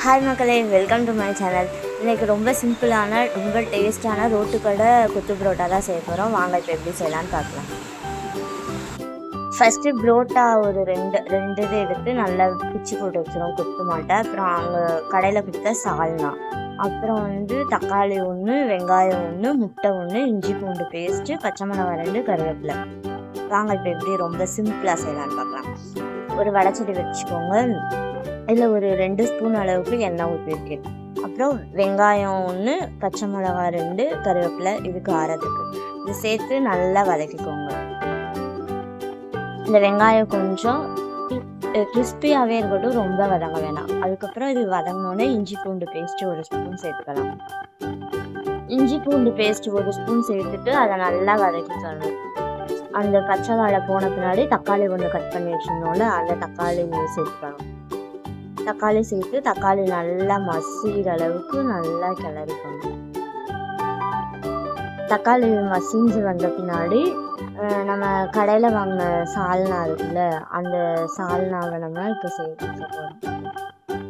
Hi மக்களே, welcome to my channel. இன்றைக்கி ரொம்ப சிம்பிளான ரொம்ப டேஸ்டான ரோட்டுக்கடை கொத்து புரோட்டா தான் செய்ய போகிறோம். வாங்க இப்போ எப்படி செய்யலான்னு பார்க்கலாம். ஃபஸ்ட்டு புரோட்டா ஒரு ரெண்டு இது எடுத்து நல்லா பிச்சு போட்டு வச்சுருவோம் கொத்து மாட்டை. அப்புறம் அங்கே கடையில் கொடுத்த சால்னா, அப்புறம் தக்காளி 1, வெங்காயம் 1, முட்டை 1, இஞ்சி பூண்டு பேஸ்ட்டு, பச்சை மிளகாய் 2, கருவேப்பிலை. வாங்க இப்போ எப்படி ரொம்ப சிம்பிளாக செய்யலான்னு பார்க்கலாம். ஒரு வடைச்சட்டி வச்சுக்கோங்க. இதில் ஒரு 2 ஸ்பூன் அளவுக்கு எண்ணெய் ஊற்றிருக்கேன். அப்புறம் வெங்காயம் 1, பச்சை மிளகாய் 2, கருவேப்பிலை, இது காரத்துக்கு. இது சேர்த்து நல்லா வதக்கிக்கோங்க. இந்த வெங்காயம் கொஞ்சம் கிறிஸ்பியாகவே இருக்கட்டும், ரொம்ப வதங்க வேணாம். அதுக்கப்புறம் இது வதங்கினோடனே இஞ்சி பூண்டு பேஸ்ட்டு 1 ஸ்பூன் சேர்த்துக்கலாம். இஞ்சி பூண்டு பேஸ்ட்டு 1 ஸ்பூன் சேர்த்துட்டு அதை நல்லா வதக்கிக்கணும். அந்த பச்சை வாழை போன பின்னாடி தக்காளி 1 கட் பண்ணி வச்சுருந்தோன்னு அந்த தக்காளி சேர்த்துக்கணும். தக்காளி சேர்த்து தக்காளி நல்லா மசிகிற அளவுக்கு நல்லா கிளறிக்கணும். தக்காளி மசிஞ்சு வந்த பின்னாடி நம்ம கடையில் வாங்கின சால்னா இருக்குல்ல, அந்த சால்னாவை நம்ம இப்போ சேர்த்து போகிறோம்.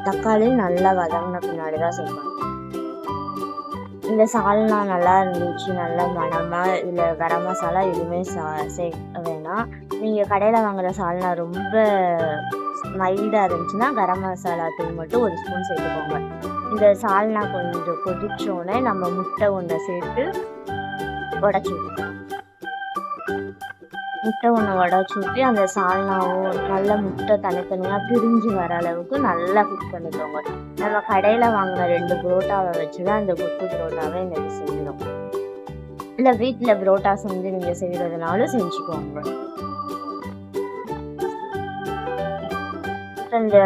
தக்காளி நல்லா வதங்கின பின்னாடி தான் சேர்க்கணும். இந்த சால்னா நல்லா இருந்துச்சு, நல்ல மணமாக. இதில் கரம் மசாலா எதுவுமே சேர்க்க வேணாம். நீங்கள் கடையில் வாங்குகிற சால்னா ரொம்ப மைல்டாக இருந்துச்சுன்னா கரம் மசாலா தூள் மட்டும் 1 ஸ்பூன் சேர்த்துக்கோங்க. இந்த சால்னா கொஞ்சம் கொதிச்சோடனே நம்ம முட்டை 1 சேர்த்து உடச்சி ஊற்றணும். முட்டை 1 உடச்சி ஊற்றி அந்த சால்னாவும் நல்ல முட்டை தனித்தனியாக பிரிஞ்சு வர அளவுக்கு நல்லா குக் பண்ணிக்கோங்க. நம்ம கடையில் வாங்கின 2 புரோட்டாவை வச்சு தான் அந்த கொத்து புரோட்டாவை இன்றைக்கி செய்யணும். இல்லை வீட்டில் புரோட்டா செஞ்சு நீங்கள் செய்கிறதுனாலும் செஞ்சுக்கோங்க. இந்த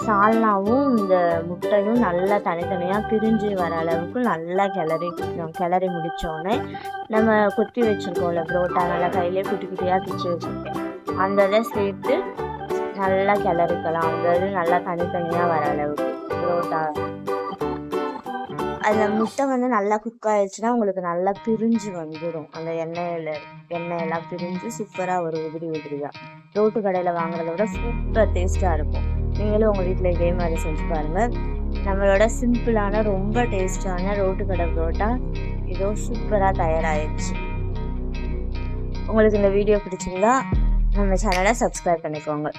சால்னாவும் இந்த முட்டையும் நல்லா தனித்தனியாக பிரிஞ்சு வர அளவுக்கு நல்லா கிளறி முடித்தோடனே நம்ம கொத்தி வச்சுருக்கோம்ல புரோட்டா, நல்லா கையிலே குட்டி குட்டியாக பிச்சு வச்சுருக்கேன், அந்த இதை சேர்த்து நல்லா கிளறிக்கலாம். அந்த இது நல்லா தனித்தனியாக வர அளவுக்கு புரோட்டா. அந்த முட்டை நல்லா குக் ஆகிடுச்சுன்னா உங்களுக்கு நல்லா பிரிஞ்சு வந்துடும். அந்த எண்ணெயெல்லாம் பிரிஞ்சு சூப்பராக ஒரு உதிரியாக ரோட்டு கடையில் வாங்குறத விட சூப்பர் டேஸ்ட்டாக இருக்கும். நீங்களும் உங்கள் வீட்டில் இதே மாதிரி செஞ்சு பாருங்கள். நம்மளோட சிம்பிளான ரொம்ப டேஸ்டான ரோட்டு கடை புரோட்டா இதோ சூப்பராக தயாராகிடுச்சு. உங்களுக்கு இந்த வீடியோ பிடிச்சிருந்தா நம்ம சேனலை சப்ஸ்கிரைப் பண்ணிக்கோங்க.